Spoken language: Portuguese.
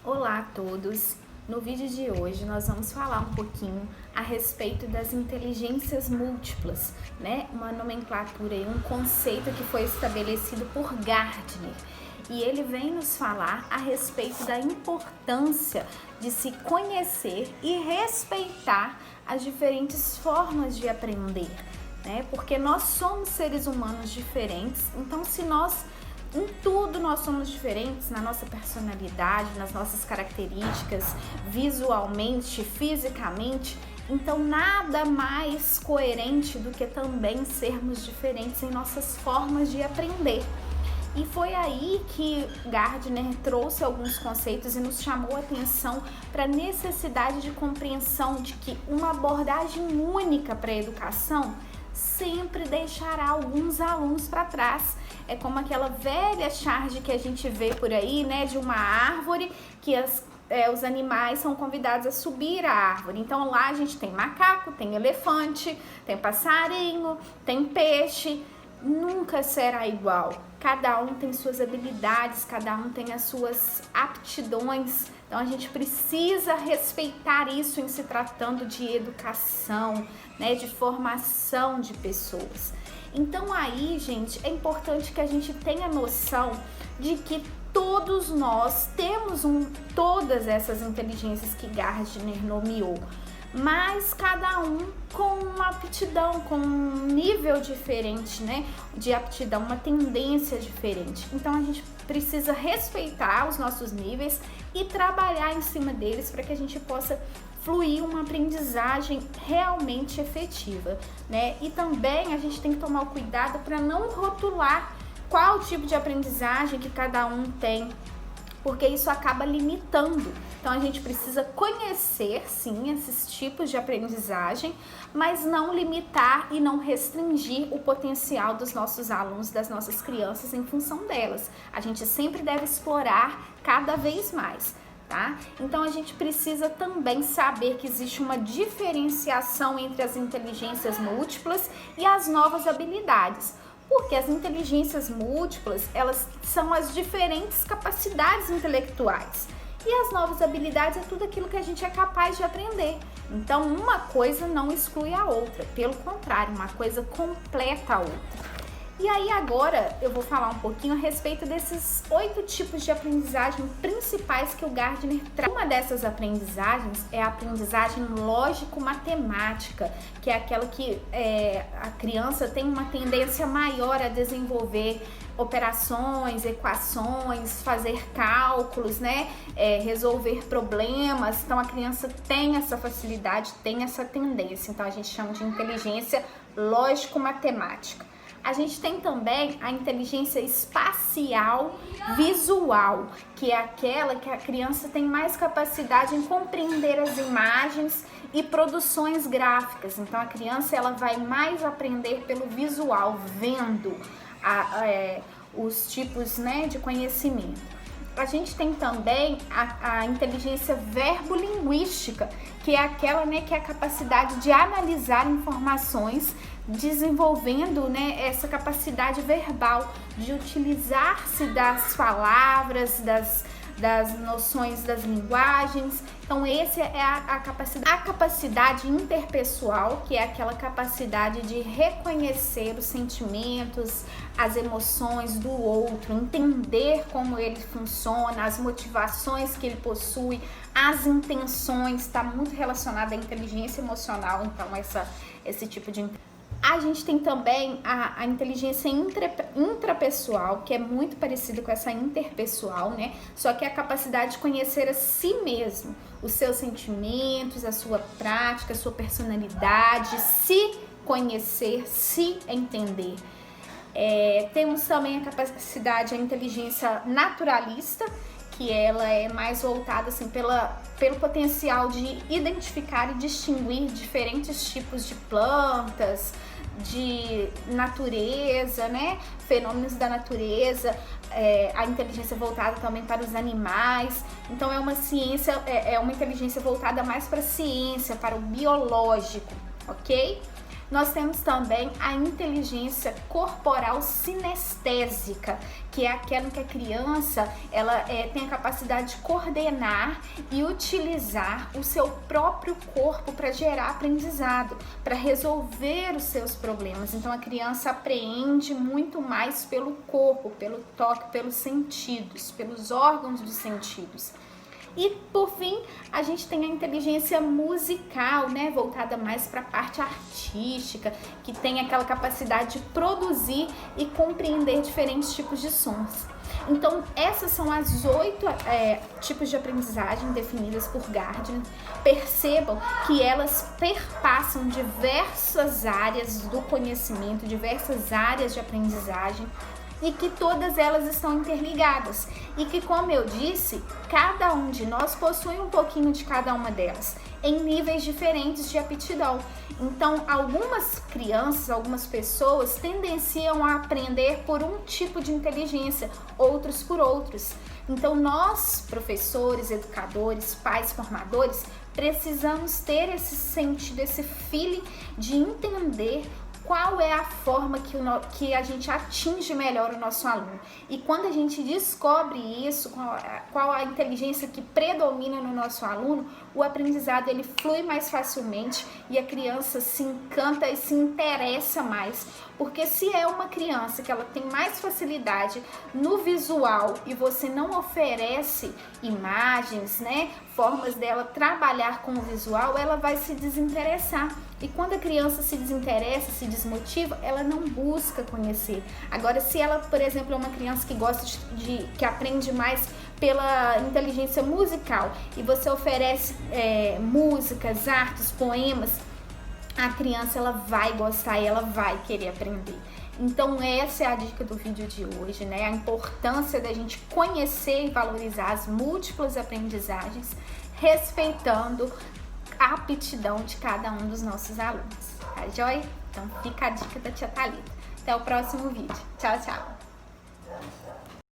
Olá a todos! No vídeo de hoje nós vamos falar um pouquinho a respeito das inteligências múltiplas, né? Uma nomenclatura e um conceito que foi estabelecido por Gardner. E ele vem nos falar a respeito da importância de se conhecer e respeitar as diferentes formas de aprender, né? Porque nós somos seres humanos diferentes, então se nós em tudo nós somos diferentes, na nossa personalidade, nas nossas características, visualmente, fisicamente, então nada mais coerente do que também sermos diferentes em nossas formas de aprender. E foi aí que Gardner trouxe alguns conceitos e nos chamou a atenção para a necessidade de compreensão de que uma abordagem única para a educação sempre deixará alguns alunos para trás. É como aquela velha charge que a gente vê por aí, né, de uma árvore que os animais são convidados a subir a árvore. Então lá a gente tem macaco, tem elefante, tem passarinho, tem peixe. Nunca será igual. Cada um tem suas habilidades, cada um tem as suas aptidões. Então a gente precisa respeitar isso em se tratando de educação, né, de formação de pessoas. Então aí, gente, é importante que a gente tenha noção de que todos nós temos todas essas inteligências que Gardner nomeou, mas cada um com uma aptidão, com um nível diferente, né, de aptidão, uma tendência diferente. Então a gente precisa respeitar os nossos níveis e trabalhar em cima deles para que a gente possa fluir uma aprendizagem realmente efetiva, né? E também a gente tem que tomar o cuidado para não rotular qual tipo de aprendizagem que cada um tem, porque isso acaba limitando. Então a gente precisa conhecer, sim, esses tipos de aprendizagem, mas não limitar e não restringir o potencial dos nossos alunos, das nossas crianças em função delas. A gente sempre deve explorar cada vez mais, tá? Então a gente precisa também saber que existe uma diferenciação entre as inteligências múltiplas e as novas habilidades. Porque as inteligências múltiplas, elas são as diferentes capacidades intelectuais. E as novas habilidades é tudo aquilo que a gente é capaz de aprender. Então, uma coisa não exclui a outra. Pelo contrário, uma coisa completa a outra. E aí agora eu vou falar um pouquinho a respeito desses 8 tipos de aprendizagem principais que o Gardner traz. Uma dessas aprendizagens é a aprendizagem lógico-matemática, que é aquela que a criança tem uma tendência maior a desenvolver operações, equações, fazer cálculos, né? Resolver problemas. Então a criança tem essa facilidade, tem essa tendência. Então a gente chama de inteligência lógico-matemática. A gente tem também a inteligência espacial visual, que é aquela que a criança tem mais capacidade em compreender as imagens e produções gráficas. Então a criança ela vai mais aprender pelo visual, vendo os tipos, né, de conhecimento. A gente tem também a inteligência verbolinguística, que é aquela, né, que é a capacidade de analisar informações, desenvolvendo, né, essa capacidade verbal de utilizar-se das palavras, das noções das linguagens. Então esse é a capacidade interpessoal, que é aquela capacidade de reconhecer os sentimentos, as emoções do outro, entender como ele funciona, as motivações que ele possui, as intenções. Está muito relacionada à inteligência emocional, então esse tipo de a gente tem também a inteligência intrapessoal, que é muito parecida com essa interpessoal, né? Só que é a capacidade de conhecer a si mesmo, os seus sentimentos, a sua prática, a sua personalidade, se conhecer, se entender. Temos também a capacidade, a inteligência naturalista, que ela é mais voltada assim, pelo potencial de identificar e distinguir diferentes tipos de plantas, de natureza, né? Fenômenos da natureza, a inteligência voltada também para os animais. Então é uma ciência, uma inteligência voltada mais para a ciência, para o biológico, ok? Nós temos também a inteligência corporal sinestésica, que é aquela em que a criança tem a capacidade de coordenar e utilizar o seu próprio corpo para gerar aprendizado, para resolver os seus problemas. Então a criança apreende muito mais pelo corpo, pelo toque, pelos sentidos, pelos órgãos dos sentidos. E por fim, a gente tem a inteligência musical, né, voltada mais para a parte artística, que tem aquela capacidade de produzir e compreender diferentes tipos de sons. Então, essas são as 8 tipos de aprendizagem definidas por Gardner. Percebam que elas perpassam diversas áreas do conhecimento, diversas áreas de aprendizagem, e que todas elas estão interligadas e que, como eu disse, cada um de nós possui um pouquinho de cada uma delas, em níveis diferentes de aptidão. Então, algumas crianças, algumas pessoas tendenciam a aprender por um tipo de inteligência, outros por outros. Então, nós, professores, educadores, pais, formadores, precisamos ter esse sentido, esse feeling de entender qual é a forma que a gente atinge melhor o nosso aluno. E quando a gente descobre isso, qual a inteligência que predomina no nosso aluno, o aprendizado ele flui mais facilmente e a criança se encanta e se interessa mais. Porque se é uma criança que ela tem mais facilidade no visual e você não oferece imagens, né, formas dela trabalhar com o visual, ela vai se desinteressar. E quando a criança se desinteressa, se desmotiva, ela não busca conhecer. Agora, se ela, por exemplo, é uma criança que gosta que aprende mais pela inteligência musical e você oferece músicas, artes, poemas, a criança ela vai gostar e ela vai querer aprender. Então essa é a dica do vídeo de hoje, né? A importância da gente conhecer e valorizar as múltiplas aprendizagens, respeitando a aptidão de cada um dos nossos alunos. Tá joia? Então fica a dica da tia Thalita. Até o próximo vídeo. Tchau, tchau!